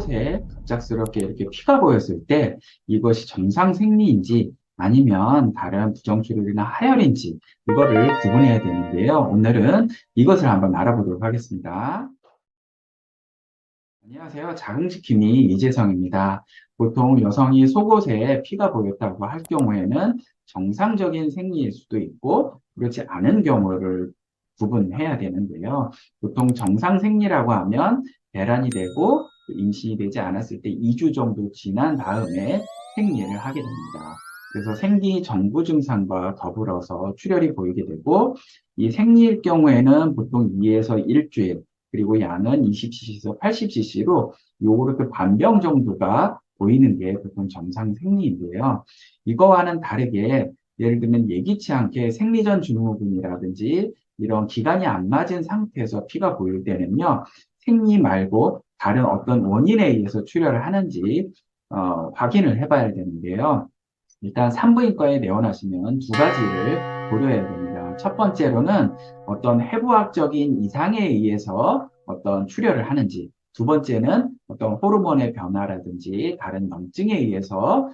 속옷에 갑작스럽게 이렇게 피가 보였을 때 이것이 정상 생리인지 아니면 다른 부정출혈이나 하혈인지 이거를 구분해야 되는데요. 오늘은 이것을 한번 알아보도록 하겠습니다. 안녕하세요. 자궁지킴이 이재성입니다. 보통 여성이 속옷에 피가 보였다고 할 경우에는 정상적인 생리일 수도 있고 그렇지 않은 경우를 구분해야 되는데요. 보통 정상 생리라고 하면 배란이 되고 임신이 되지 않았을 때 2주 정도 지난 다음에 생리를 하게 됩니다. 그래서 생리 정부 증상과 더불어서 출혈이 보이게 되고 이 생리일 경우에는 보통 2에서 1주일 그리고 양은 20cc에서 80cc로 요구르트 반병 정도가 보이는 게 보통 정상 생리인데요. 이거와는 다르게 예를 들면 예기치 않게 생리전 증후군이라든지 이런 기간이 안 맞은 상태에서 피가 보일 때는요. 생리 말고 다른 어떤 원인에 의해서 출혈을 하는지 확인을 해봐야 되는데요. 일단 산부인과에 내원하시면 두 가지를 고려해야 됩니다. 첫 번째로는 어떤 해부학적인 이상에 의해서 어떤 출혈을 하는지, 두 번째는 어떤 호르몬의 변화라든지 다른 염증에 의해서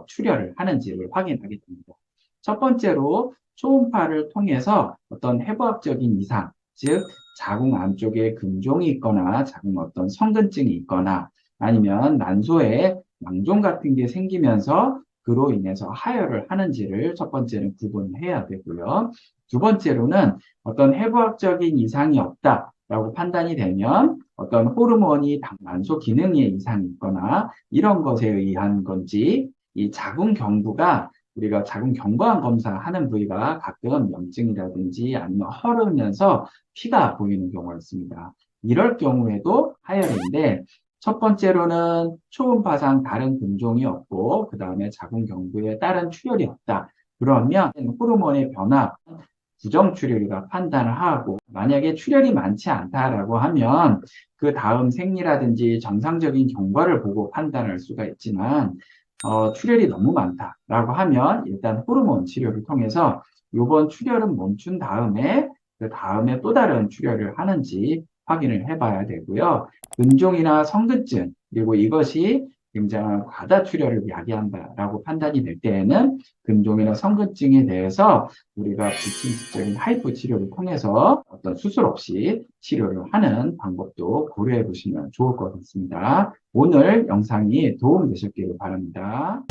출혈을 하는지를 확인하게 됩니다. 첫 번째로 초음파를 통해서 어떤 해부학적인 이상, 즉 자궁 안쪽에 금종이 있거나 자궁 어떤 성근증이 있거나 아니면 난소에 망종 같은 게 생기면서 그로 인해서 하혈을 하는지를 첫 번째는 구분해야 되고요. 두 번째로는 어떤 해부학적인 이상이 없다라고 판단이 되면 어떤 호르몬이 난소 기능에 이상이 있거나 이런 것에 의한 건지 이 자궁 경부가 우리가 자궁 경부암 검사하는 부위가 가끔 염증이라든지 아니면 헐으면서 피가 보이는 경우가 있습니다. 이럴 경우에도 하혈인데 첫 번째로는 초음파상 다른 근종이 없고 그 다음에 자궁 경부에 다른 출혈이 없다. 그러면 호르몬의 변화, 부정출혈이라 판단을 하고 만약에 출혈이 많지 않다라고 하면 그 다음 생리라든지 정상적인 경과를 보고 판단할 수가 있지만 출혈이 너무 많다라고 하면 일단 호르몬 치료를 통해서 이번 출혈은 멈춘 다음에 그 다음에 또 다른 출혈을 하는지 확인을 해봐야 되고요. 근종이나 성근증 그리고 이것이 굉장한 과다 출혈을 야기한다라고 판단이 될 때에는 근종이나 성근증에 대해서 우리가 비侵습적인 하이포 치료를 통해서 어떤 수술 없이 치료를 하는 방법도 고려해 보시면 좋을 것 같습니다. 오늘 영상이 도움이 되셨기를 바랍니다.